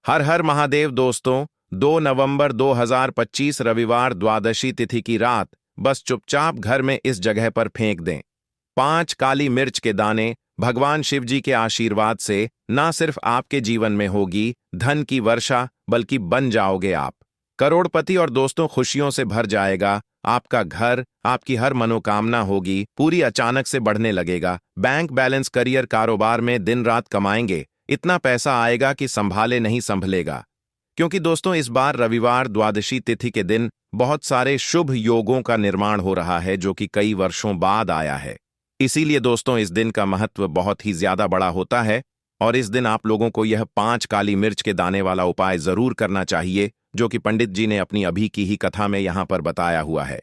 हर हर महादेव दोस्तों। 2 नवंबर 2025 रविवार द्वादशी तिथि की रात बस चुपचाप घर में इस जगह पर फेंक दें 5 काली मिर्च के दाने। भगवान शिव जी के आशीर्वाद से ना सिर्फ आपके जीवन में होगी धन की वर्षा, बल्कि बन जाओगे आप करोड़पति और दोस्तों खुशियों से भर जाएगा आपका घर। आपकी हर मनोकामना होगी पूरी, अचानक से बढ़ने लगेगा बैंक बैलेंस, करियर, कारोबार में दिन रात कमाएंगे, इतना पैसा आएगा कि संभाले नहीं संभलेगा। क्योंकि दोस्तों इस बार रविवार द्वादशी तिथि के दिन बहुत सारे शुभ योगों का निर्माण हो रहा है जो कि कई वर्षों बाद आया है। इसीलिए दोस्तों इस दिन का महत्व बहुत ही ज्यादा बड़ा होता है और इस दिन आप लोगों को यह 5 काली मिर्च के दाने वाला उपाय जरूर करना चाहिए जो कि पंडित जी ने अपनी अभी की ही कथा में यहां पर बताया हुआ है।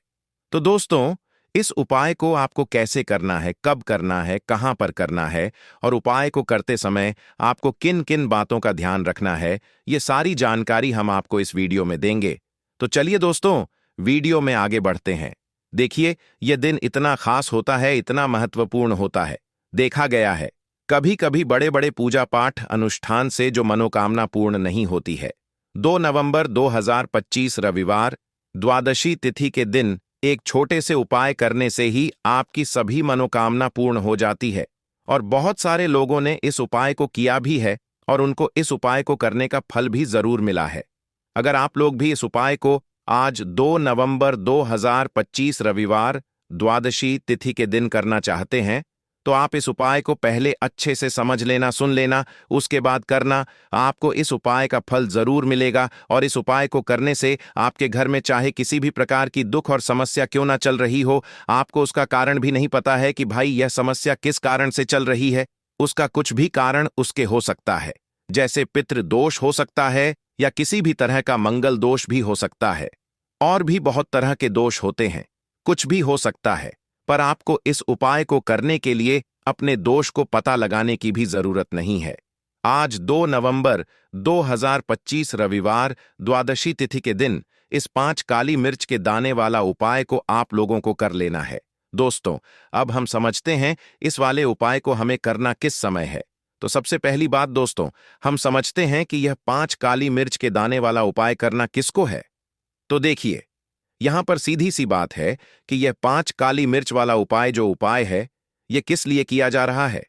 तो दोस्तों इस उपाय को आपको कैसे करना है, कब करना है, कहां पर करना है और उपाय को करते समय आपको किन किन बातों का ध्यान रखना है, ये सारी जानकारी हम आपको इस वीडियो में देंगे। तो चलिए दोस्तों वीडियो में आगे बढ़ते हैं। देखिए यह दिन इतना खास होता है, इतना महत्वपूर्ण होता है। देखा गया है कभी कभी बड़े बड़े पूजा पाठ अनुष्ठान से जो मनोकामना पूर्ण नहीं होती है। 2 नवंबर 2025 रविवार द्वादशी तिथि के दिन एक छोटे से उपाय करने से ही आपकी सभी मनोकामना पूर्ण हो जाती है और बहुत सारे लोगों ने इस उपाय को किया भी है और उनको इस उपाय को करने का फल भी जरूर मिला है। अगर आप लोग भी इस उपाय को आज 2 नवंबर 2025 रविवार द्वादशी तिथि के दिन करना चाहते हैं तो आप इस उपाय को पहले अच्छे से समझ लेना, सुन लेना, उसके बाद करना। आपको इस उपाय का फल जरूर मिलेगा और इस उपाय को करने से आपके घर में चाहे किसी भी प्रकार की दुख और समस्या क्यों ना चल रही हो, आपको उसका कारण भी नहीं पता है कि भाई यह समस्या किस कारण से चल रही है, उसका कुछ भी कारण उसके हो सकता है। जैसे पितृ दोष हो सकता है या किसी भी तरह का मंगल दोष भी हो सकता है और भी बहुत तरह के दोष होते हैं, कुछ भी हो सकता है। पर आपको इस उपाय को करने के लिए अपने दोष को पता लगाने की भी जरूरत नहीं है। आज 2 नवंबर 2025 रविवार द्वादशी तिथि के दिन इस 5 काली मिर्च के दाने वाला उपाय को आप लोगों को कर लेना है। दोस्तों अब हम समझते हैं इस वाले उपाय को हमें करना किस समय है। तो सबसे पहली बात दोस्तों, हम समझते हैं कि यह 5 काली मिर्च के दाने वाला उपाय करना किसको है। तो देखिए यहां पर सीधी सी बात है कि यह 5 काली मिर्च वाला उपाय जो उपाय है यह किस लिए किया जा रहा है।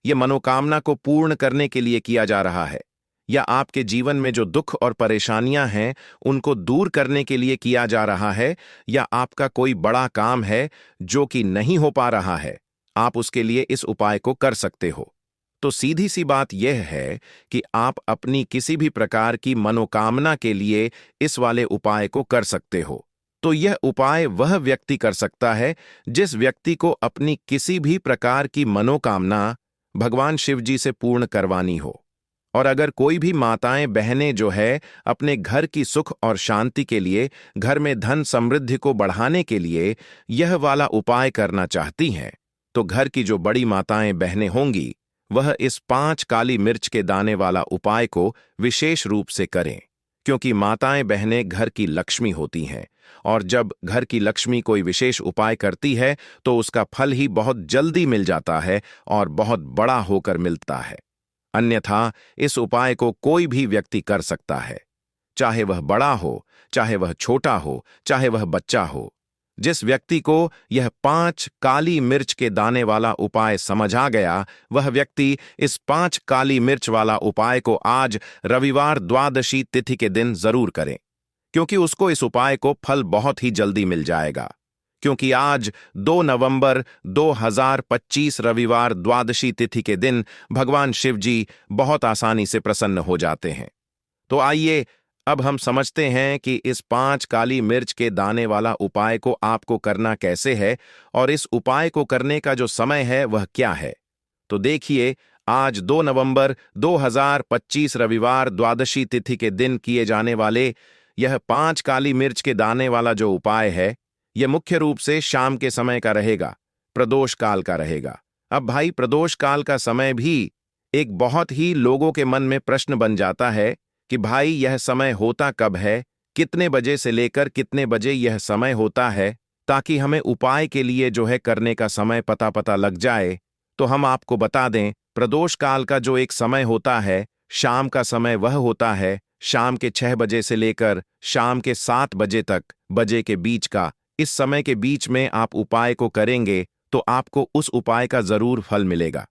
यह मनोकामना को पूर्ण करने के लिए किया जा रहा है या आपके जीवन में जो दुख और परेशानियां हैं उनको दूर करने के लिए किया जा रहा है, या आपका कोई बड़ा काम है जो कि नहीं हो पा रहा है, आप उसके लिए इस उपाय को कर सकते हो। तो सीधी सी बात यह है कि आप अपनी किसी भी प्रकार की मनोकामना के लिए इस वाले उपाय को कर सकते हो। तो यह उपाय वह व्यक्ति कर सकता है जिस व्यक्ति को अपनी किसी भी प्रकार की मनोकामना भगवान शिव जी से पूर्ण करवानी हो। और अगर कोई भी माताएं बहनें जो है अपने घर की सुख और शांति के लिए, घर में धन समृद्धि को बढ़ाने के लिए यह वाला उपाय करना चाहती हैं, तो घर की जो बड़ी माताएं बहनें होंगी वह इस 5 काली मिर्च के दाने वाला उपाय को विशेष रूप से करें। क्योंकि माताएं बहनें घर की लक्ष्मी होती हैं और जब घर की लक्ष्मी कोई विशेष उपाय करती है तो उसका फल ही बहुत जल्दी मिल जाता है और बहुत बड़ा होकर मिलता है। अन्यथा इस उपाय को कोई भी व्यक्ति कर सकता है, चाहे वह बड़ा हो, चाहे वह छोटा हो, चाहे वह बच्चा हो। जिस व्यक्ति को यह 5 काली मिर्च के दाने वाला उपाय समझ आ गया वह व्यक्ति इस 5 काली मिर्च वाला उपाय को आज रविवार द्वादशी तिथि के दिन जरूर करें, क्योंकि उसको इस उपाय को फल बहुत ही जल्दी मिल जाएगा। क्योंकि आज 2 नवंबर 2025 रविवार द्वादशी तिथि के दिन भगवान शिव जी बहुत आसानी से प्रसन्न हो जाते हैं। तो आइए अब हम समझते हैं कि इस 5 काली मिर्च के दाने वाला उपाय को आपको करना कैसे है और इस उपाय को करने का जो समय है वह क्या है। तो देखिए आज 2 नवंबर 2025 रविवार द्वादशी तिथि के दिन किए जाने वाले यह 5 काली मिर्च के दाने वाला जो उपाय है यह मुख्य रूप से शाम के समय का रहेगा, प्रदोष काल का रहेगा। अब भाई प्रदोष काल का समय भी एक बहुत ही लोगों के मन में प्रश्न बन जाता है कि भाई यह समय होता कब है, कितने बजे से लेकर कितने बजे यह समय होता है, ताकि हमें उपाय के लिए जो है करने का समय पता लग जाए। तो हम आपको बता दें प्रदोष काल का जो एक समय होता है शाम का समय वह होता है शाम के 6 बजे से लेकर शाम के 7 बजे तक, बजे के बीच का। इस समय के बीच में आप उपाय को करेंगे तो आपको उस उपाय का जरूर फल मिलेगा।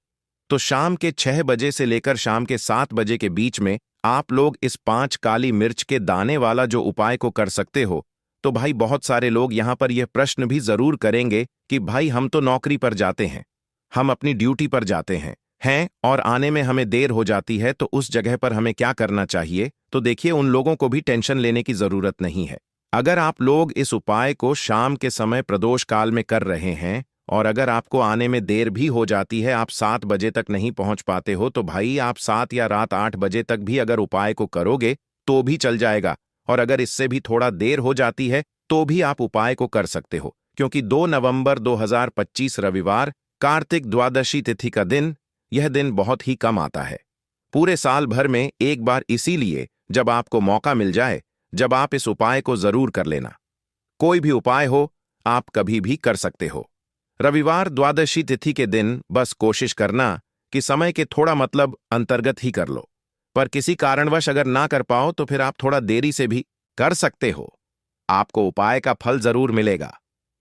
तो शाम के 6 बजे से लेकर शाम के 7 बजे के बीच में आप लोग इस 5 काली मिर्च के दाने वाला जो उपाय को कर सकते हो। तो भाई बहुत सारे लोग यहां पर यह प्रश्न भी जरूर करेंगे कि भाई हम तो नौकरी पर जाते हैं, हम अपनी ड्यूटी पर जाते हैं और आने में हमें देर हो जाती है, तो उस जगह पर हमें क्या करना चाहिए? तो देखिए, उन लोगों को भी टेंशन लेने की जरूरत नहीं है। अगर आप लोग इस उपाय को शाम के समय प्रदोष काल में कर रहे हैं और अगर आपको आने में देर भी हो जाती है, आप 7 बजे तक नहीं पहुंच पाते हो, तो भाई आप 7 या रात 8 बजे तक भी अगर उपाय को करोगे तो भी चल जाएगा। और अगर इससे भी थोड़ा देर हो जाती है तो भी आप उपाय को कर सकते हो, क्योंकि 2 नवंबर 2025 रविवार कार्तिक द्वादशी तिथि का दिन, यह दिन बहुत ही कम आता है पूरे साल भर में एक बार। इसीलिए जब आपको मौका मिल जाए, जब आप इस उपाय को जरूर कर लेना। कोई भी उपाय हो, आप कभी भी कर सकते हो। रविवार द्वादशी तिथि के दिन बस कोशिश करना कि समय के थोड़ा मतलब अंतर्गत ही कर लो, पर किसी कारणवश अगर ना कर पाओ तो फिर आप थोड़ा देरी से भी कर सकते हो, आपको उपाय का फल जरूर मिलेगा।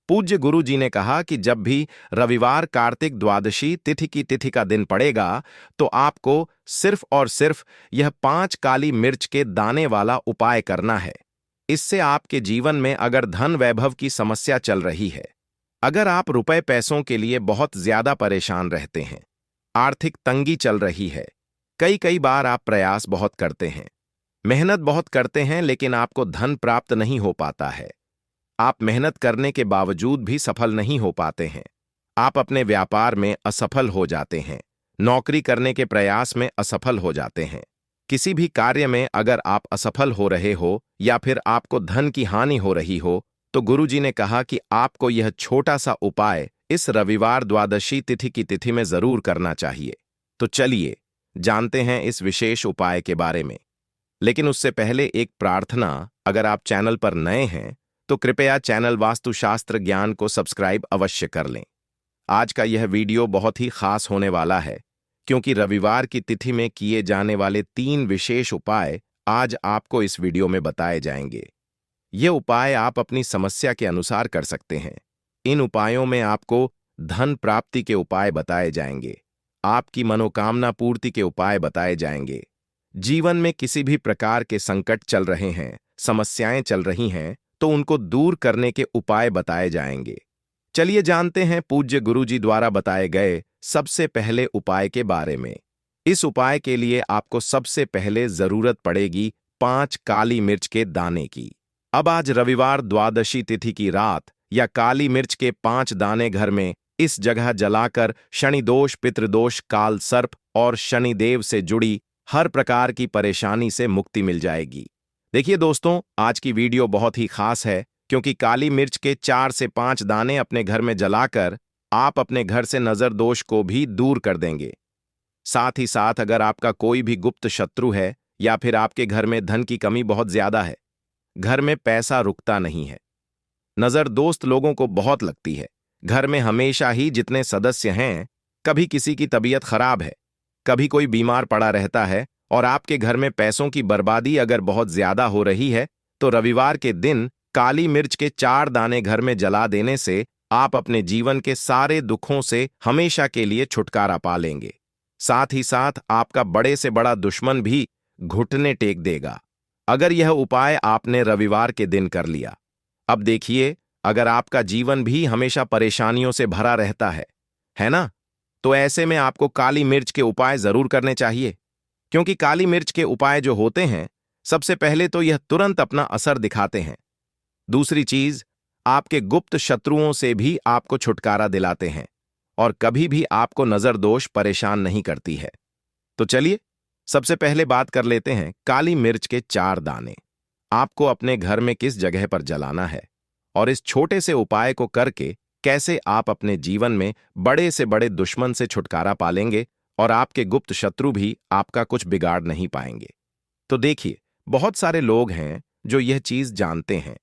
पूज्य गुरु जी ने कहा कि जब भी रविवार कार्तिक द्वादशी तिथि की तिथि का दिन पड़ेगा तो आपको सिर्फ और सिर्फ यह 5 काली मिर्च के दाने वाला उपाय करना है। इससे आपके जीवन में अगर धन वैभव की समस्या चल रही है, अगर आप रुपए पैसों के लिए बहुत ज्यादा परेशान रहते हैं, आर्थिक तंगी चल रही है, कई बार आप प्रयास बहुत करते हैं, मेहनत बहुत करते हैं, लेकिन आपको धन प्राप्त नहीं हो पाता है, आप मेहनत करने के बावजूद भी सफल नहीं हो पाते हैं, आप अपने व्यापार में असफल हो जाते हैं, नौकरी करने के प्रयास में असफल हो जाते हैं, किसी भी कार्य में अगर आप असफल हो रहे हो या फिर आपको धन की हानि हो रही हो, तो गुरुजी ने कहा कि आपको यह छोटा सा उपाय इस रविवार द्वादशी तिथि की तिथि में जरूर करना चाहिए। तो चलिए जानते हैं इस विशेष उपाय के बारे में। लेकिन उससे पहले एक प्रार्थना, अगर आप चैनल पर नए हैं तो कृपया चैनल वास्तुशास्त्र ज्ञान को सब्सक्राइब अवश्य कर लें। आज का यह वीडियो बहुत ही खास होने वाला है, क्योंकि रविवार की तिथि में किए जाने वाले 3 विशेष उपाय आज आपको इस वीडियो में बताए जाएंगे। ये उपाय आप अपनी समस्या के अनुसार कर सकते हैं। इन उपायों में आपको धन प्राप्ति के उपाय बताए जाएंगे, आपकी मनोकामना पूर्ति के उपाय बताए जाएंगे। जीवन में किसी भी प्रकार के संकट चल रहे हैं, समस्याएं चल रही हैं, तो उनको दूर करने के उपाय बताए जाएंगे। चलिए जानते हैं पूज्य गुरुजी द्वारा बताए गए सबसे पहले उपाय के बारे में। इस उपाय के लिए आपको सबसे पहले जरूरत पड़ेगी 5 काली मिर्च के दाने की। अब आज रविवार द्वादशी तिथि की रात या काली मिर्च के 5 दाने घर में इस जगह जलाकर शनि दोष, पितृदोष, काल सर्प और शनिदेव से जुड़ी हर प्रकार की परेशानी से मुक्ति मिल जाएगी। देखिए दोस्तों, आज की वीडियो बहुत ही खास है, क्योंकि काली मिर्च के 4 से 5 दाने अपने घर में जलाकर आप अपने घर से नजर दोष को भी दूर कर देंगे। साथ ही साथ अगर आपका कोई भी गुप्त शत्रु है या फिर आपके घर में धन की कमी बहुत ज्यादा है, घर में पैसा रुकता नहीं है, नजर दोस्त लोगों को बहुत लगती है, घर में हमेशा ही जितने सदस्य हैं, कभी किसी की तबीयत खराब है, कभी कोई बीमार पड़ा रहता है और आपके घर में पैसों की बर्बादी अगर बहुत ज्यादा हो रही है, तो रविवार के दिन काली मिर्च के 4 दाने घर में जला देने से आप अपने जीवन के सारे दुखों से हमेशा के लिए छुटकारा पा लेंगे। साथ ही साथ आपका बड़े से बड़ा दुश्मन भी घुटने टेक देगा, अगर यह उपाय आपने रविवार के दिन कर लिया। अब देखिए, अगर आपका जीवन भी हमेशा परेशानियों से भरा रहता है ना, तो ऐसे में आपको काली मिर्च के उपाय जरूर करने चाहिए, क्योंकि काली मिर्च के उपाय जो होते हैं, सबसे पहले तो यह तुरंत अपना असर दिखाते हैं। दूसरी चीज, आपके गुप्त शत्रुओं से भी आपको छुटकारा दिलाते हैं और कभी भी आपको नजर दोष परेशान नहीं करती है। तो चलिए सबसे पहले बात कर लेते हैं काली मिर्च के 4 दाने आपको अपने घर में किस जगह पर जलाना है और इस छोटे से उपाय को करके कैसे आप अपने जीवन में बड़े से बड़े दुश्मन से छुटकारा पालेंगे और आपके गुप्त शत्रु भी आपका कुछ बिगाड़ नहीं पाएंगे। तो देखिए, बहुत सारे लोग हैं जो यह चीज जानते हैं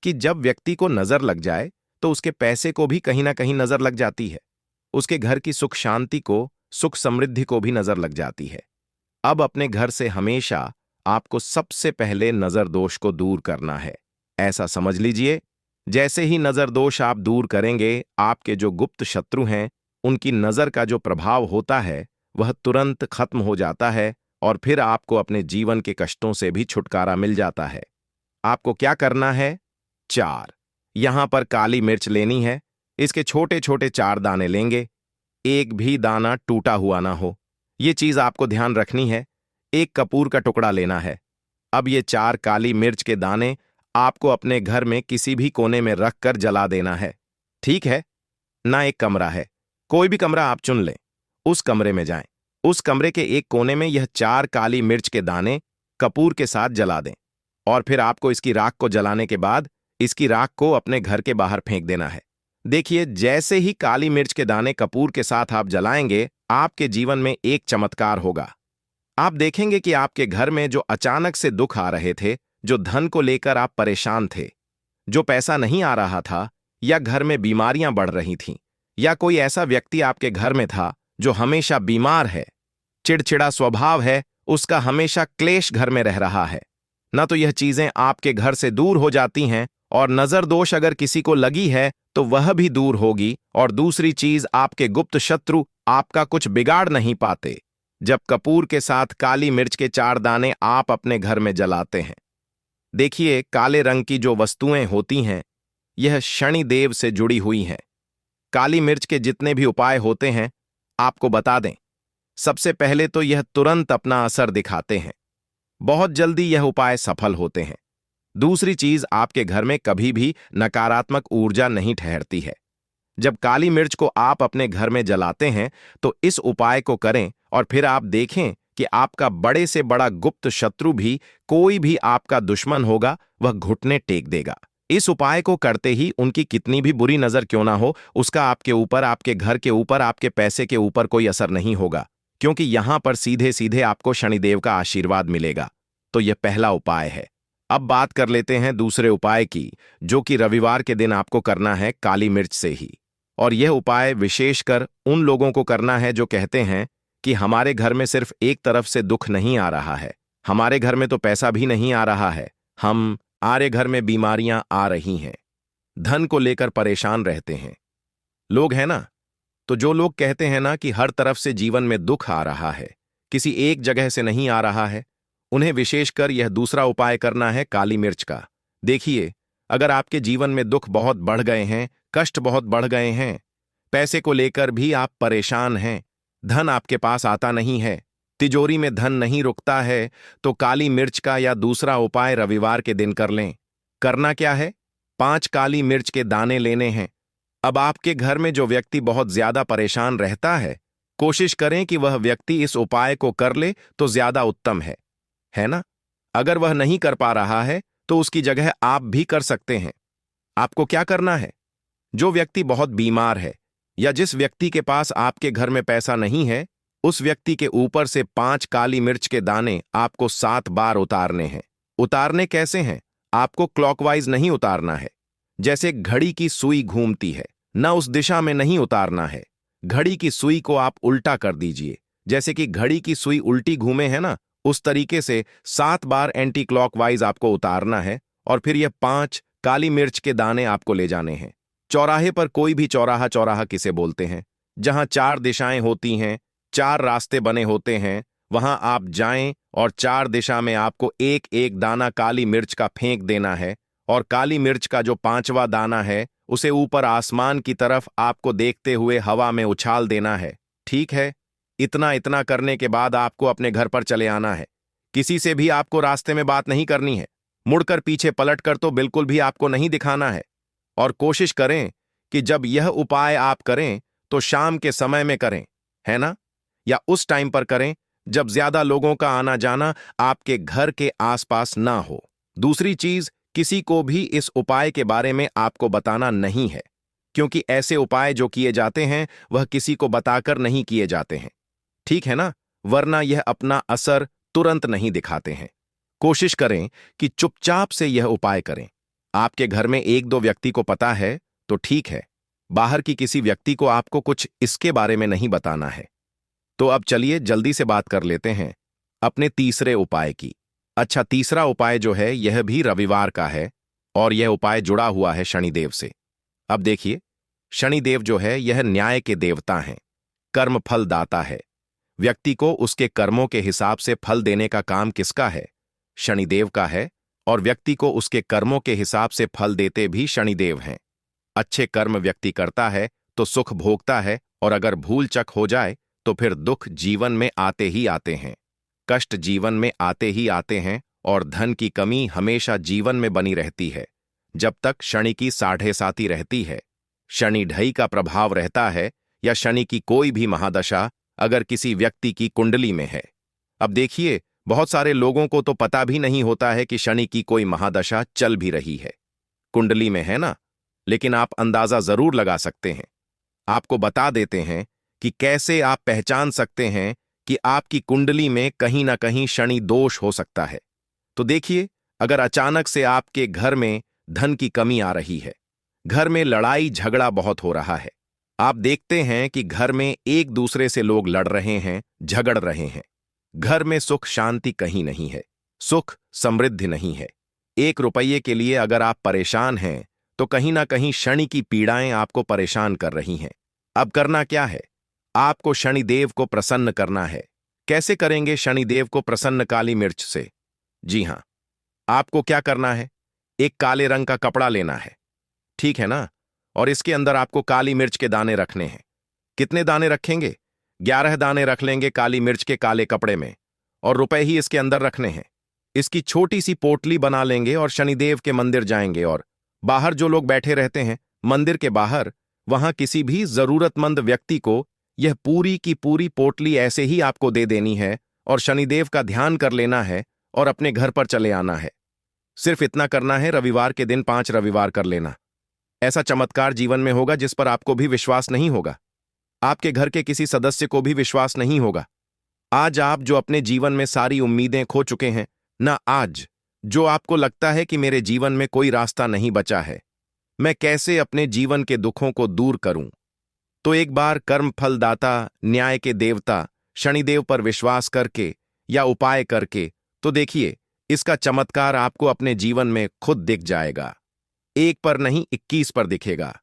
कि जब व्यक्ति को नजर लग जाए तो उसके पैसे को भी कहीं ना कहीं नजर लग जाती है, उसके घर की सुख शांति को, सुख समृद्धि को भी नजर लग जाती है। अब अपने घर से हमेशा आपको सबसे पहले नजर दोष को दूर करना है। ऐसा समझ लीजिए, जैसे ही नजर दोष आप दूर करेंगे, आपके जो गुप्त शत्रु हैं, उनकी नजर का जो प्रभाव होता है वह तुरंत खत्म हो जाता है और फिर आपको अपने जीवन के कष्टों से भी छुटकारा मिल जाता है। आपको क्या करना है? 4 यहां पर काली मिर्च लेनी है। इसके छोटे छोटे 4 दाने लेंगे। एक भी दाना टूटा हुआ ना हो, ये चीज आपको ध्यान रखनी है। एक कपूर का टुकड़ा लेना है। अब ये 4 काली मिर्च के दाने आपको अपने घर में किसी भी कोने में रखकर जला देना है। ठीक है ना? एक कमरा है, कोई भी कमरा आप चुन लें, उस कमरे में जाएं। उस कमरे के एक कोने में यह 4 काली मिर्च के दाने कपूर के साथ जला दें और फिर आपको इसकी राख को जलाने के बाद इसकी राख को अपने घर के बाहर फेंक देना है। देखिए, जैसे ही काली मिर्च के दाने कपूर के साथ आप जलाएंगे, आपके जीवन में एक चमत्कार होगा। आप देखेंगे कि आपके घर में जो अचानक से दुख आ रहे थे, जो धन को लेकर आप परेशान थे, जो पैसा नहीं आ रहा था, या घर में बीमारियां बढ़ रही थीं, या कोई ऐसा व्यक्ति आपके घर में था जो हमेशा बीमार है, चिड़चिड़ा स्वभाव है, उसका हमेशा क्लेश घर में रह रहा है, ना तो यह चीजें आपके घर से दूर हो जाती हैं और नजर दोष अगर किसी को लगी है तो वह भी दूर होगी। और दूसरी चीज, आपके गुप्त शत्रु आपका कुछ बिगाड़ नहीं पाते जब कपूर के साथ काली मिर्च के 4 दाने आप अपने घर में जलाते हैं। देखिए, काले रंग की जो वस्तुएं होती हैं, यह शनि देव से जुड़ी हुई हैं। काली मिर्च के जितने भी उपाय होते हैं, आपको बता दें, सबसे पहले तो यह तुरंत अपना असर दिखाते हैं। बहुत जल्दी यह उपाय सफल होते हैं। दूसरी चीज, आपके घर में कभी भी नकारात्मक ऊर्जा नहीं ठहरती है। जब काली मिर्च को आप अपने घर में जलाते हैं तो इस उपाय को करें और फिर आप देखें कि आपका बड़े से बड़ा गुप्त शत्रु भी, कोई भी आपका दुश्मन होगा, वह घुटने टेक देगा। इस उपाय को करते ही उनकी कितनी भी बुरी नजर क्यों ना हो, उसका आपके ऊपर, आपके घर के ऊपर, आपके पैसे के ऊपर कोई असर नहीं होगा, क्योंकि यहां पर सीधे सीधे आपको शनिदेव का आशीर्वाद मिलेगा। तो यह पहला उपाय है। अब बात कर लेते हैं दूसरे उपाय की, जो कि रविवार के दिन आपको करना है काली मिर्च से ही। और यह उपाय विशेषकर उन लोगों को करना है जो कहते हैं कि हमारे घर में सिर्फ एक तरफ से दुख नहीं आ रहा है, हमारे घर में तो पैसा भी नहीं आ रहा है, हमारे घर में बीमारियां आ रही हैं, धन को लेकर परेशान रहते हैं लोग, है ना? तो जो लोग कहते हैं ना कि हर तरफ से जीवन में दुख आ रहा है, किसी एक जगह से नहीं आ रहा है, उन्हें विशेषकर यह दूसरा उपाय करना है काली मिर्च का। देखिए, अगर आपके जीवन में दुख बहुत बढ़ गए हैं, कष्ट बहुत बढ़ गए हैं, पैसे को लेकर भी आप परेशान हैं, धन आपके पास आता नहीं है, तिजोरी में धन नहीं रुकता है, तो काली मिर्च का या दूसरा उपाय रविवार के दिन कर लें। करना क्या है? 5 काली मिर्च के दाने लेने हैं। अब आपके घर में जो व्यक्ति बहुत ज्यादा परेशान रहता है, कोशिश करें कि वह व्यक्ति इस उपाय को कर ले तो ज्यादा उत्तम है ना? अगर वह नहीं कर पा रहा है तो उसकी जगह आप भी कर सकते हैं। आपको क्या करना है? जो व्यक्ति बहुत बीमार है या जिस व्यक्ति के पास आपके घर में पैसा नहीं है, उस व्यक्ति के ऊपर से 5 काली मिर्च के दाने आपको 7 बार उतारने हैं। उतारने कैसे हैं? आपको क्लॉकवाइज नहीं उतारना है, जैसे घड़ी की सुई घूमती है, न उस दिशा में नहीं उतारना है। घड़ी की सुई को आप उल्टा कर दीजिए, जैसे कि घड़ी की सुई उल्टी घूमे है ना, उस तरीके से 7 बार एंटी क्लॉकवाइज आपको उतारना है। और फिर यह 5 काली मिर्च के दाने आपको ले जाने हैं चौराहे पर। कोई भी चौराहा, चौराहा किसे बोलते हैं, जहां 4 दिशाएं होती हैं, 4 रास्ते बने होते हैं, वहां आप जाएं और 4 दिशा में आपको एक एक दाना काली मिर्च का फेंक देना है। और काली मिर्च का जो 5वां दाना है, उसे ऊपर आसमान की तरफ आपको देखते हुए हवा में उछाल देना है। ठीक है? इतना इतना करने के बाद आपको अपने घर पर चले आना है। किसी से भी आपको रास्ते में बात नहीं करनी है, मुड़कर पीछे पलटकर तो बिल्कुल भी आपको नहीं दिखाना है। और कोशिश करें कि जब यह उपाय आप करें तो शाम के समय में करें, है ना? या उस टाइम पर करें जब ज्यादा लोगों का आना जाना आपके घर के आसपास ना हो। दूसरी चीज, किसी को भी इस उपाय के बारे में आपको बताना नहीं है, क्योंकि ऐसे उपाय जो किए जाते हैं वह किसी को बताकर नहीं किए जाते हैं। ठीक है ना? वरना यह अपना असर तुरंत नहीं दिखाते हैं। कोशिश करें कि चुपचाप से यह उपाय करें। आपके घर में 1-2 व्यक्ति को पता है तो ठीक है, बाहर की किसी व्यक्ति को आपको कुछ इसके बारे में नहीं बताना है। तो अब चलिए जल्दी से बात कर लेते हैं अपने तीसरे उपाय की। अच्छा, तीसरा उपाय जो है यह भी रविवार का है और यह उपाय जुड़ा हुआ है शनिदेव से। अब देखिए, शनिदेव जो है यह न्याय के देवता हैं, कर्म फल दाता है। व्यक्ति को उसके कर्मों के हिसाब से फल देने का काम किसका है? शनिदेव का है। और व्यक्ति को उसके कर्मों के हिसाब से फल देते भी शनिदेव हैं। अच्छे कर्म व्यक्ति करता है तो सुख भोगता है, और अगर भूल चक हो जाए तो फिर दुख जीवन में आते ही आते हैं, कष्ट जीवन में आते ही आते हैं, और धन की कमी हमेशा जीवन में बनी रहती है जब तक शनि की साढ़े साती रहती है। शनि ढई का प्रभाव रहता है, या शनि की कोई भी महादशा अगर किसी व्यक्ति की कुंडली में है। अब देखिए, बहुत सारे लोगों को तो पता भी नहीं होता है कि शनि की कोई महादशा चल भी रही है, कुंडली में है ना, लेकिन आप अंदाजा जरूर लगा सकते हैं। आपको बता देते हैं कि कैसे आप पहचान सकते हैं कि आपकी कुंडली में कहीं ना कहीं शनि दोष हो सकता है। तो देखिए, अगर अचानक से आपके घर में धन की कमी आ रही है, घर में लड़ाई झगड़ा बहुत हो रहा है, आप देखते हैं कि घर में एक दूसरे से लोग लड़ रहे हैं, झगड़ रहे हैं, घर में सुख शांति कहीं नहीं है, सुख समृद्धि नहीं है, 1 रुपये के लिए अगर आप परेशान हैं तो कहीं ना कहीं शनि की पीड़ाएं आपको परेशान कर रही हैं। अब करना क्या है? आपको शनिदेव को प्रसन्न करना है। कैसे करेंगे शनिदेव को प्रसन्न? काली मिर्च से। जी हां, आपको क्या करना है? एक काले रंग का कपड़ा लेना है, ठीक है ना, और इसके अंदर आपको काली मिर्च के दाने रखने हैं। कितने दाने रखेंगे? 11 दाने रख लेंगे काली मिर्च के काले कपड़े में, और रुपए ही इसके अंदर रखने हैं। इसकी छोटी सी पोटली बना लेंगे और शनिदेव के मंदिर जाएंगे, और बाहर जो लोग बैठे रहते हैं मंदिर के बाहर, वहां किसी भी जरूरतमंद व्यक्ति को यह पूरी की पूरी पोटली ऐसे ही आपको दे देनी है, और शनिदेव का ध्यान कर लेना है और अपने घर पर चले आना है। सिर्फ इतना करना है, रविवार के दिन 5 रविवार कर लेना। ऐसा चमत्कार जीवन में होगा जिस पर आपको भी विश्वास नहीं होगा, आपके घर के किसी सदस्य को भी विश्वास नहीं होगा। आज आप जो अपने जीवन में सारी उम्मीदें खो चुके हैं ना, आज जो आपको लगता है कि मेरे जीवन में कोई रास्ता नहीं बचा है, मैं कैसे अपने जीवन के दुखों को दूर करूं, तो एक बार कर्म फलदाता न्याय के देवता शनिदेव पर विश्वास करके या उपाय करके तो देखिए, इसका चमत्कार आपको अपने जीवन में खुद दिख जाएगा। 1 पर नहीं, 21 पर दिखेगा।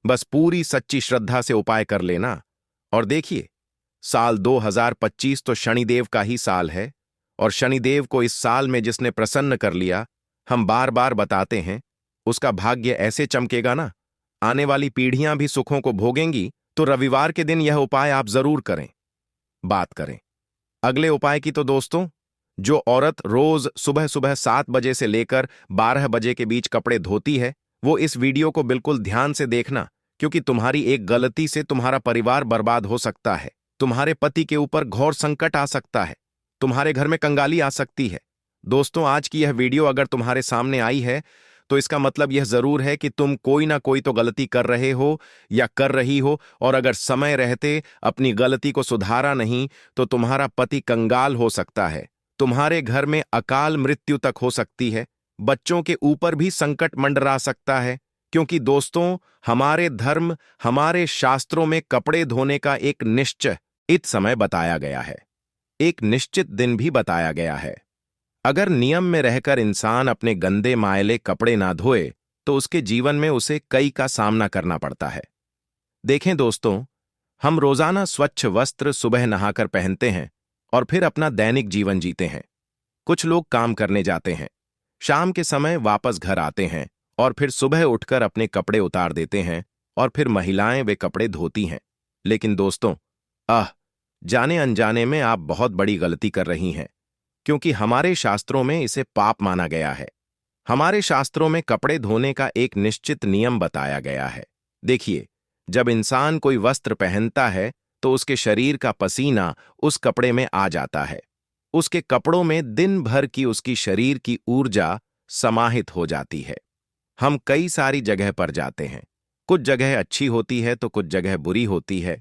बस पूरी सच्ची श्रद्धा से उपाय कर लेना, और देखिए, साल 2025 तो शनिदेव का ही साल है, और शनिदेव को इस साल में जिसने प्रसन्न कर लिया, हम बार बार बताते हैं, उसका भाग्य ऐसे चमकेगा ना, आने वाली पीढ़ियां भी सुखों को भोगेंगी। तो रविवार के दिन यह उपाय आप जरूर करें। बात करें अगले उपाय की, तो दोस्तों, जो औरत रोज सुबह सुबह 7 बजे से लेकर 12 बजे के बीच कपड़े धोती है, वो इस वीडियो को बिल्कुल ध्यान से देखना, क्योंकि तुम्हारी एक गलती से तुम्हारा परिवार बर्बाद हो सकता है, तुम्हारे पति के ऊपर घोर संकट आ सकता है, तुम्हारे घर में कंगाली आ सकती है। दोस्तों, आज की यह वीडियो अगर तुम्हारे सामने आई है तो इसका मतलब यह जरूर है कि तुम कोई ना कोई तो गलती कर रहे हो या कर रही हो, और अगर समय रहते अपनी गलती को सुधारा नहीं तो तुम्हारा पति कंगाल हो सकता है, तुम्हारे घर में अकाल मृत्यु तक हो सकती है, बच्चों के ऊपर भी संकट मंडरा सकता है। क्योंकि दोस्तों, हमारे धर्म, हमारे शास्त्रों में कपड़े धोने का एक निश्चित समय बताया गया है, एक निश्चित दिन भी बताया गया है। अगर नियम में रहकर इंसान अपने गंदे मायले कपड़े ना धोए तो उसके जीवन में उसे कई का सामना करना पड़ता है। देखें दोस्तों, हम रोजाना स्वच्छ वस्त्र सुबह नहाकर पहनते हैं और फिर अपना दैनिक जीवन जीते हैं। कुछ लोग काम करने जाते हैं, शाम के समय वापस घर आते हैं और फिर सुबह उठकर अपने कपड़े उतार देते हैं, और फिर महिलाएं वे कपड़े धोती हैं। लेकिन दोस्तों, जाने अनजाने में आप बहुत बड़ी गलती कर रही हैं, क्योंकि हमारे शास्त्रों में इसे पाप माना गया है। हमारे शास्त्रों में कपड़े धोने का एक निश्चित नियम बताया गया है। देखिए, जब इंसान कोई वस्त्र पहनता है तो उसके शरीर का पसीना उस कपड़े में आ जाता है, उसके कपड़ों में दिन भर की उसकी शरीर की ऊर्जा समाहित हो जाती है। हम कई सारी जगह पर जाते हैं, कुछ जगह अच्छी होती है तो कुछ जगह बुरी होती है,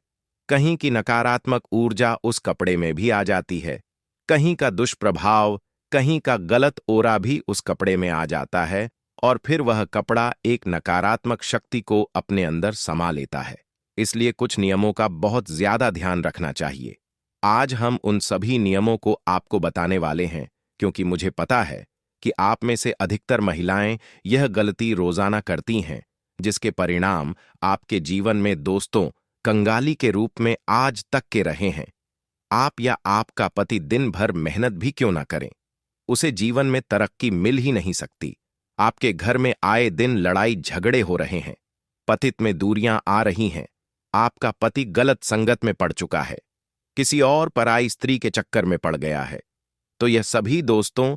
कहीं की नकारात्मक ऊर्जा उस कपड़े में भी आ जाती है, कहीं का दुष्प्रभाव, कहीं का गलत ओरा भी उस कपड़े में आ जाता है, और फिर वह कपड़ा एक नकारात्मक शक्ति को अपने अंदर समा लेता है। इसलिए कुछ नियमों का बहुत ज्यादा ध्यान रखना चाहिए। आज हम उन सभी नियमों को आपको बताने वाले हैं, क्योंकि मुझे पता है कि आप में से अधिकतर महिलाएं यह गलती रोजाना करती हैं, जिसके परिणाम आपके जीवन में दोस्तों कंगाली के रूप में आज तक के रहे हैं। आप या आपका पति दिन भर मेहनत भी क्यों ना करें, उसे जीवन में तरक्की मिल ही नहीं सकती। आपके घर में आए दिन लड़ाई झगड़े हो रहे हैं, पतित में दूरियां आ रही हैं, आपका पति गलत संगत में पड़ चुका है, किसी और पराई स्त्री के चक्कर में पड़ गया है, तो यह सभी दोस्तों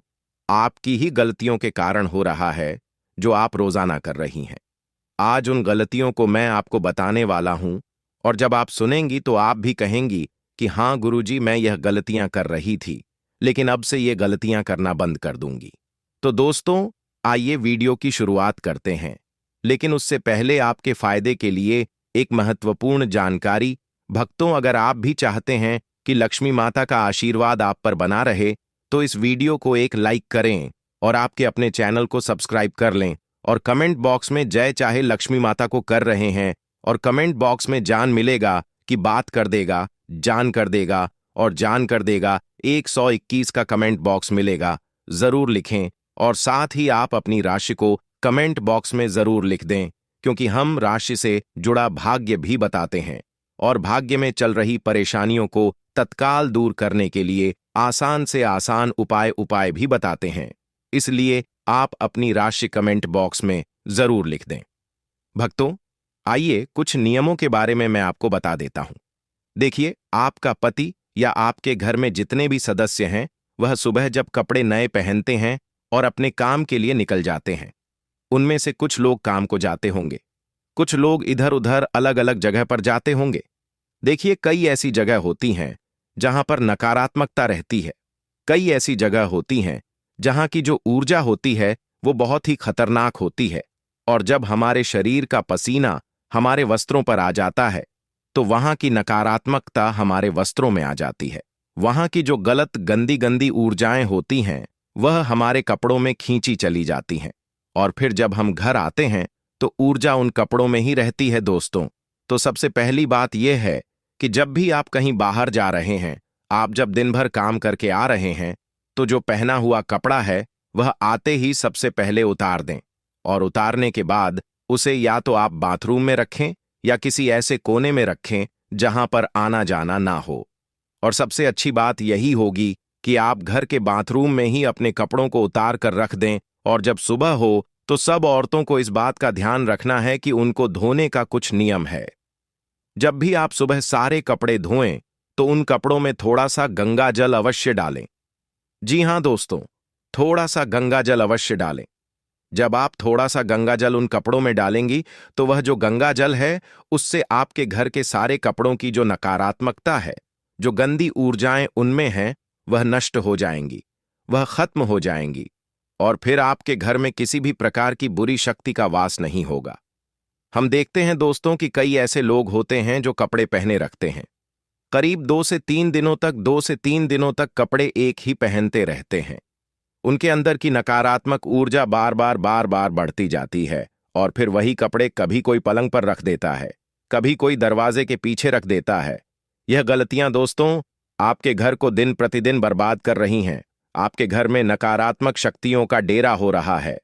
आपकी ही गलतियों के कारण हो रहा है, जो आप रोजाना कर रही हैं। आज उन गलतियों को मैं आपको बताने वाला हूं, और जब आप सुनेंगी तो आप भी कहेंगी कि हाँ गुरुजी, मैं यह गलतियां कर रही थी, लेकिन अब से ये गलतियां करना बंद कर दूंगी। तो दोस्तों, आइए वीडियो की शुरुआत करते हैं, लेकिन उससे पहले आपके फायदे के लिए एक महत्वपूर्ण जानकारी। भक्तों, अगर आप भी चाहते हैं कि लक्ष्मी माता का आशीर्वाद आप पर बना रहे, तो इस वीडियो को एक लाइक करें और आपके अपने चैनल को सब्सक्राइब कर लें, और कमेंट बॉक्स में जय चाहे लक्ष्मी माता को कर रहे हैं, और कमेंट बॉक्स में जान मिलेगा कि बात कर देगा, जान कर देगा और जान कर देगा 121 का कमेंट बॉक्स मिलेगा, जरूर लिखें। और साथ ही आप अपनी राशि को कमेंट बॉक्स में जरूर लिख दें, क्योंकि हम राशि से जुड़ा भाग्य भी बताते हैं और भाग्य में चल रही परेशानियों को तत्काल दूर करने के लिए आसान से आसान उपाय भी बताते हैं। इसलिए आप अपनी राशि कमेंट बॉक्स में जरूर लिख दें। भक्तों, आइए कुछ नियमों के बारे में मैं आपको बता देता हूं। देखिए, आपका पति या आपके घर में जितने भी सदस्य हैं, वह सुबह जब कपड़े नए पहनते हैं और अपने काम के लिए निकल जाते हैं, उनमें से कुछ लोग काम को जाते होंगे, कुछ लोग इधर उधर अलग अलग जगह पर जाते होंगे। देखिए, कई ऐसी जगह होती हैं जहां पर नकारात्मकता रहती है, कई ऐसी जगह होती हैं जहां की जो ऊर्जा होती है वो बहुत ही खतरनाक होती है, और जब हमारे शरीर का पसीना हमारे वस्त्रों पर आ जाता है, तो वहां की नकारात्मकता हमारे वस्त्रों में आ जाती है। वहां की जो गलत गंदी गंदी ऊर्जाएं होती हैं, वह हमारे कपड़ों में खींची चली जाती हैं, और फिर जब हम घर आते हैं तो ऊर्जा उन कपड़ों में ही रहती है। दोस्तों, तो सबसे पहली बात यह है कि जब भी आप कहीं बाहर जा रहे हैं, आप जब दिन भर काम करके आ रहे हैं, तो जो पहना हुआ कपड़ा है वह आते ही सबसे पहले उतार दें, और उतारने के बाद उसे या तो आप बाथरूम में रखें या किसी ऐसे कोने में रखें जहां पर आना जाना ना हो। और सबसे अच्छी बात यही होगी कि आप घर के बाथरूम में ही अपने कपड़ों को उतार कर रख दें, और जब सुबह हो तो सब औरतों को इस बात का ध्यान रखना है कि उनको धोने का कुछ नियम है। जब भी आप सुबह सारे कपड़े धोएं, तो उन कपड़ों में थोड़ा सा गंगा जल अवश्य डालें। जी हां दोस्तों, थोड़ा सा गंगा जल अवश्य डालें। जब आप थोड़ा सा गंगा जल उन कपड़ों में डालेंगी, तो वह जो गंगा जल है, उससे आपके घर के सारे कपड़ों की जो नकारात्मकता है, जो गंदी ऊर्जाएं उनमें हैं, वह नष्ट हो जाएंगी, वह खत्म हो जाएंगी, और फिर आपके घर में किसी भी प्रकार की बुरी शक्ति का वास नहीं होगा। हम देखते हैं दोस्तों कि कई ऐसे लोग होते हैं जो कपड़े पहने रखते हैं, करीब 2 से 3 दिनों तक कपड़े एक ही पहनते रहते हैं। उनके अंदर की नकारात्मक ऊर्जा बार बार बढ़ती जाती है, और फिर वही कपड़े कभी कोई पलंग पर रख देता है, कभी कोई दरवाजे के पीछे रख देता है। यह गलतियां दोस्तों आपके घर को दिन प्रतिदिन बर्बाद कर रही हैं। आपके घर में नकारात्मक शक्तियों का डेरा हो रहा है।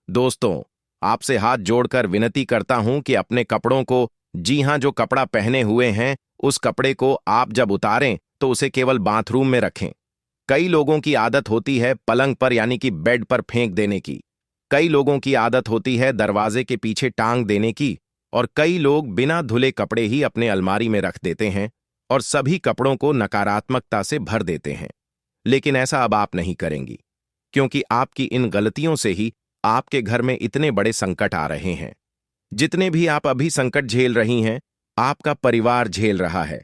दोस्तों, आपसे हाथ जोड़कर विनती करता हूं कि अपने कपड़ों को, जी हां, जो कपड़ा पहने हुए हैं, उस कपड़े को आप जब उतारें तो उसे केवल बाथरूम में रखें। कई लोगों की आदत होती है पलंग पर यानी कि बेड पर फेंक देने की, कई लोगों की आदत होती है दरवाजे के पीछे टांग देने की, और कई लोग बिना धुले कपड़े ही अपने अलमारी में रख देते हैं और सभी कपड़ों को नकारात्मकता से भर देते हैं। लेकिन ऐसा अब आप नहीं करेंगी, क्योंकि आपकी इन गलतियों से ही आपके घर में इतने बड़े संकट आ रहे हैं। जितने भी आप अभी संकट झेल रही हैं, आपका परिवार झेल रहा है।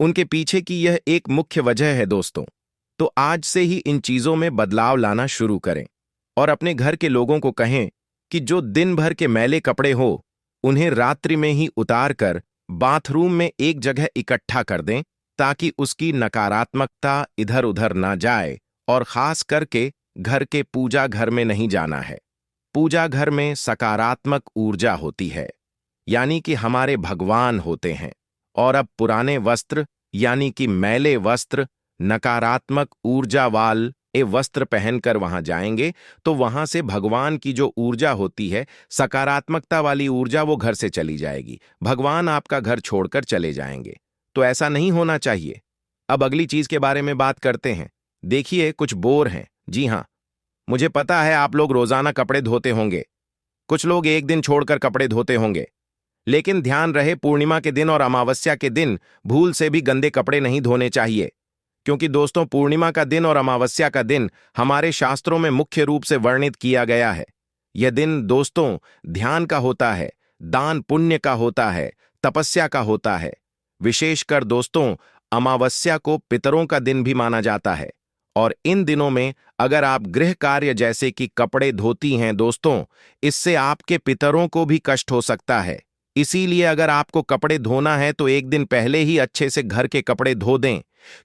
उनके पीछे की यह एक मुख्य वजह है दोस्तों। तो आज से ही इन चीजों में बदलाव लाना शुरू करें, और अपने घर के लोगों को कहें कि जो दिन भर के मैले कपड़े हो, उन्हें रात्रि में ही उतार कर बाथरूम में एक जगह इकट्ठा कर दें, ताकि उसकी नकारात्मकता इधर उधर ना जाए। और खास करके घर के पूजा घर में नहीं जाना है। पूजा घर में सकारात्मक ऊर्जा होती है, यानी कि हमारे भगवान होते हैं, और अब पुराने वस्त्र यानी कि मैले वस्त्र, नकारात्मक ऊर्जा वाले वस्त्र पहनकर वहां जाएंगे, तो वहां से भगवान की जो ऊर्जा होती है, सकारात्मकता वाली ऊर्जा, वो घर से चली जाएगी। भगवान आपका घर छोड़कर चले जाएंगे। तो ऐसा नहीं होना चाहिए। अब अगली चीज के बारे में बात करते हैं। देखिए, कुछ बोर हैं। जी हाँ, मुझे पता है आप लोग रोजाना कपड़े धोते होंगे, कुछ लोग एक दिन छोड़कर कपड़े धोते होंगे, लेकिन ध्यान रहे, पूर्णिमा के दिन और अमावस्या के दिन भूल से भी गंदे कपड़े नहीं धोने चाहिए। क्योंकि दोस्तों, पूर्णिमा का दिन और अमावस्या का दिन हमारे शास्त्रों में मुख्य रूप से वर्णित किया गया है। यह दिन दोस्तों ध्यान का होता है, दान पुण्य का होता है, तपस्या का होता है। विशेषकर दोस्तों, अमावस्या को पितरों का दिन भी माना जाता है। और इन दिनों में अगर आप गृह कार्य जैसे कि कपड़े धोती हैं दोस्तों, इससे आपके पितरों को भी कष्ट हो सकता है। इसीलिए अगर आपको कपड़े धोना है तो एक दिन पहले ही अच्छे से घर के कपड़े धो दें,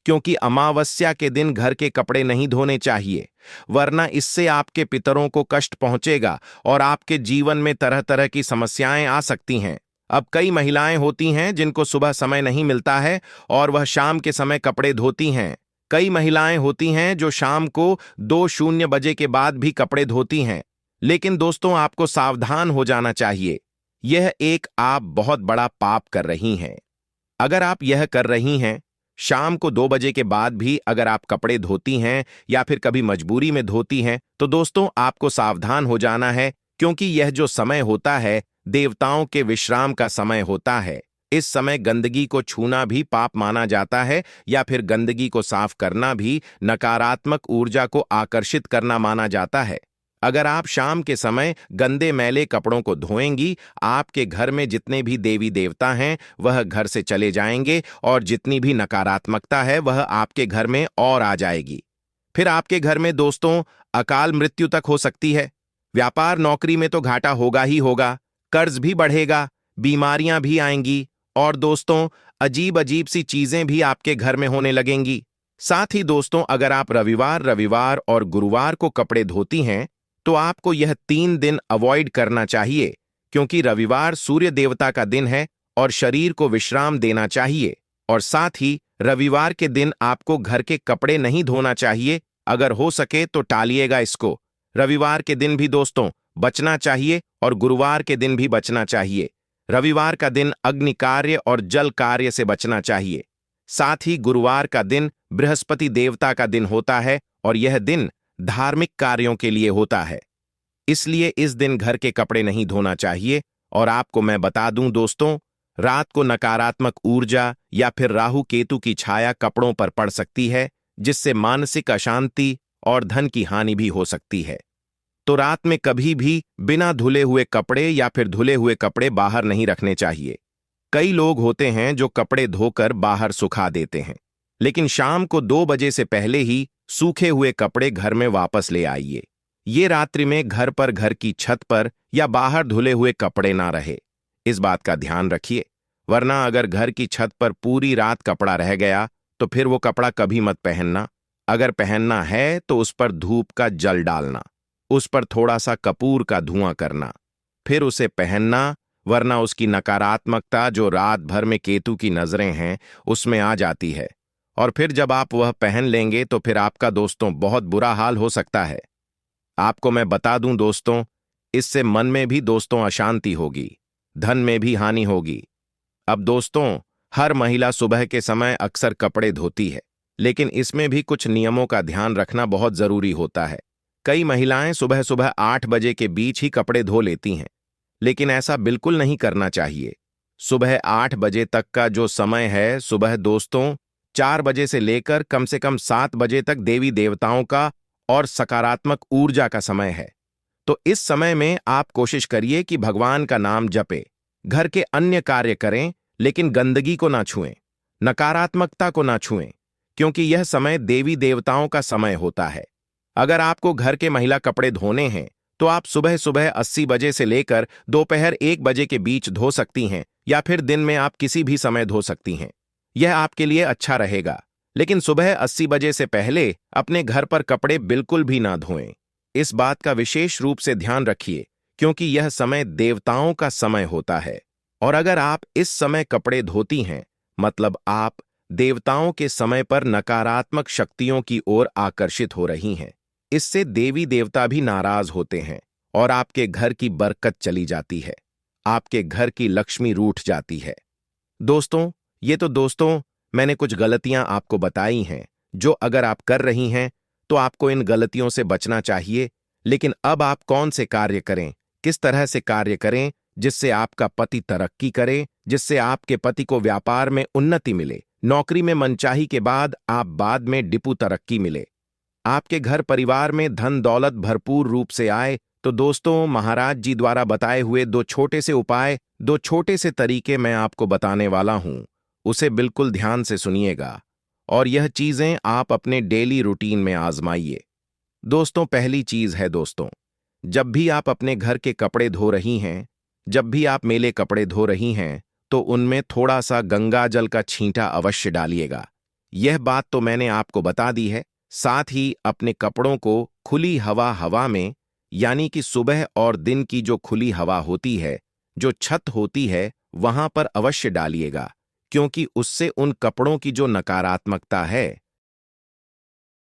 क्योंकि अमावस्या के दिन घर के कपड़े नहीं धोने चाहिए, वरना इससे आपके पितरों को कष्ट पहुंचेगा और आपके जीवन में तरह तरह की समस्याएं आ सकती हैं। अब कई महिलाएं होती हैं जिनको सुबह समय नहीं मिलता है और वह शाम के समय कपड़े धोती हैं। कई महिलाएं होती हैं जो शाम को 2:00 बजे के बाद भी कपड़े धोती हैं। लेकिन दोस्तों, आपको सावधान हो जाना चाहिए। यह एक आप बहुत बड़ा पाप कर रही हैं। अगर आप यह कर रही हैं, शाम को 2 बजे के बाद भी अगर आप कपड़े धोती हैं या फिर कभी मजबूरी में धोती हैं, तो दोस्तों आपको सावधान हो जाना है, क्योंकि यह जो समय होता है देवताओं के विश्राम का समय होता है। इस समय गंदगी को छूना भी पाप माना जाता है, या फिर गंदगी को साफ करना भी नकारात्मक ऊर्जा को आकर्षित करना माना जाता है। अगर आप शाम के समय गंदे मैले कपड़ों को धोएंगी, आपके घर में जितने भी देवी देवता हैं वह घर से चले जाएंगे और जितनी भी नकारात्मकता है वह आपके घर में और आ जाएगी। फिर आपके घर में दोस्तों अकाल मृत्यु तक हो सकती है। व्यापार नौकरी में तो घाटा होगा ही होगा, कर्ज भी बढ़ेगा, बीमारियां भी आएंगी और दोस्तों अजीब अजीब सी चीजें भी आपके घर में होने लगेंगी। साथ ही दोस्तों, अगर आप रविवार और गुरुवार को कपड़े धोती हैं तो आपको यह 3 दिन अवॉइड करना चाहिए, क्योंकि रविवार सूर्य देवता का दिन है और शरीर को विश्राम देना चाहिए। और साथ ही रविवार के दिन आपको घर के कपड़े नहीं धोना चाहिए। अगर हो सके तो टालिएगा इसको। रविवार के दिन भी दोस्तों बचना चाहिए और गुरुवार के दिन भी बचना चाहिए। रविवार का दिन अग्नि कार्य और जल कार्य से बचना चाहिए। साथ ही गुरुवार का दिन बृहस्पति देवता का दिन होता है और यह दिन धार्मिक कार्यों के लिए होता है। इसलिए इस दिन घर के कपड़े नहीं धोना चाहिए। और आपको मैं बता दूं दोस्तों, रात को नकारात्मक ऊर्जा या फिर राहु केतु की छाया कपड़ों पर पड़ सकती है, जिससे मानसिक अशांति और धन की हानि भी हो सकती है। तो रात में कभी भी बिना धुले हुए कपड़े या फिर धुले हुए कपड़े बाहर नहीं रखने चाहिए। कई लोग होते हैं जो कपड़े धोकर बाहर सुखा देते हैं, लेकिन शाम को 2 बजे से पहले ही सूखे हुए कपड़े घर में वापस ले आइए। ये रात्रि में घर पर, घर की छत पर या बाहर धुले हुए कपड़े ना रहे, इस बात का ध्यान रखिए। वरना अगर घर की छत पर पूरी रात कपड़ा रह गया तो फिर वो कपड़ा कभी मत पहनना। अगर पहनना है तो उस पर धूप का जल डालना, उस पर थोड़ा सा कपूर का धुआं करना, फिर उसे पहनना, वरना उसकी नकारात्मकता जो रात भर में केतु की नजरें हैं उसमें आ जाती है। और फिर जब आप वह पहन लेंगे तो फिर आपका दोस्तों बहुत बुरा हाल हो सकता है। आपको मैं बता दूं दोस्तों, इससे मन में भी दोस्तों अशांति होगी, धन में भी हानि होगी। अब दोस्तों, हर महिला सुबह के समय अक्सर कपड़े धोती है, लेकिन इसमें भी कुछ नियमों का ध्यान रखना बहुत जरूरी होता है। कई महिलाएं सुबह सुबह 8 बजे के बीच ही कपड़े धो लेती हैं, लेकिन ऐसा बिल्कुल नहीं करना चाहिए। सुबह 8 बजे तक का जो समय है, सुबह दोस्तों 4 बजे से लेकर कम से कम 7 बजे तक देवी देवताओं का और सकारात्मक ऊर्जा का समय है। तो इस समय में आप कोशिश करिए कि भगवान का नाम जपे, घर के अन्य कार्य करें, लेकिन गंदगी को ना छुएं, नकारात्मकता को ना छुएं, क्योंकि यह समय देवी देवताओं का समय होता है। अगर आपको घर के महिला कपड़े धोने हैं तो आप सुबह सुबह 80 बजे से लेकर दोपहर 1 बजे के बीच धो सकती हैं, या फिर दिन में आप किसी भी समय धो सकती हैं। यह आपके लिए अच्छा रहेगा। लेकिन सुबह 80 बजे से पहले अपने घर पर कपड़े बिल्कुल भी ना धोएं। इस बात का विशेष रूप से ध्यान रखिए, क्योंकि यह समय देवताओं का समय होता है। और अगर आप इस समय कपड़े धोती हैं, मतलब आप देवताओं के समय पर नकारात्मक शक्तियों की ओर आकर्षित हो रही हैं। इससे देवी देवता भी नाराज होते हैं और आपके घर की बरकत चली जाती है। आपके घर की लक्ष्मी रूठ जाती है। दोस्तों, मैंने कुछ गलतियां आपको बताई हैं, जो अगर आप कर रही हैं तो आपको इन गलतियों से बचना चाहिए। लेकिन अब आप कौन से कार्य करें, किस तरह से कार्य करें जिससे आपका पति तरक्की करे, जिससे आपके पति को व्यापार में उन्नति मिले, नौकरी में मनचाही के बाद आप बाद में डिपू तरक्की मिले, आपके घर परिवार में धन दौलत भरपूर रूप से आए। तो दोस्तों, महाराज जी द्वारा बताए हुए दो छोटे से उपाय, दो छोटे से तरीके मैं आपको बताने वाला हूं। उसे बिल्कुल ध्यान से सुनिएगा और यह चीजें आप अपने डेली रूटीन में आजमाइए। दोस्तों, पहली चीज है जब भी आप अपने घर के कपड़े धो रही हैं, जब भी आप मेले कपड़े धो रही हैं, तो उनमें थोड़ा सा गंगा जल का छींटा अवश्य डालिएगा। यह बात तो मैंने आपको बता दी है। साथ ही अपने कपड़ों को खुली हवा में, यानी कि सुबह और दिन की जो खुली हवा होती है, जो छत होती है, वहां पर अवश्य डालिएगा, क्योंकि उससे उन कपड़ों की जो नकारात्मकता है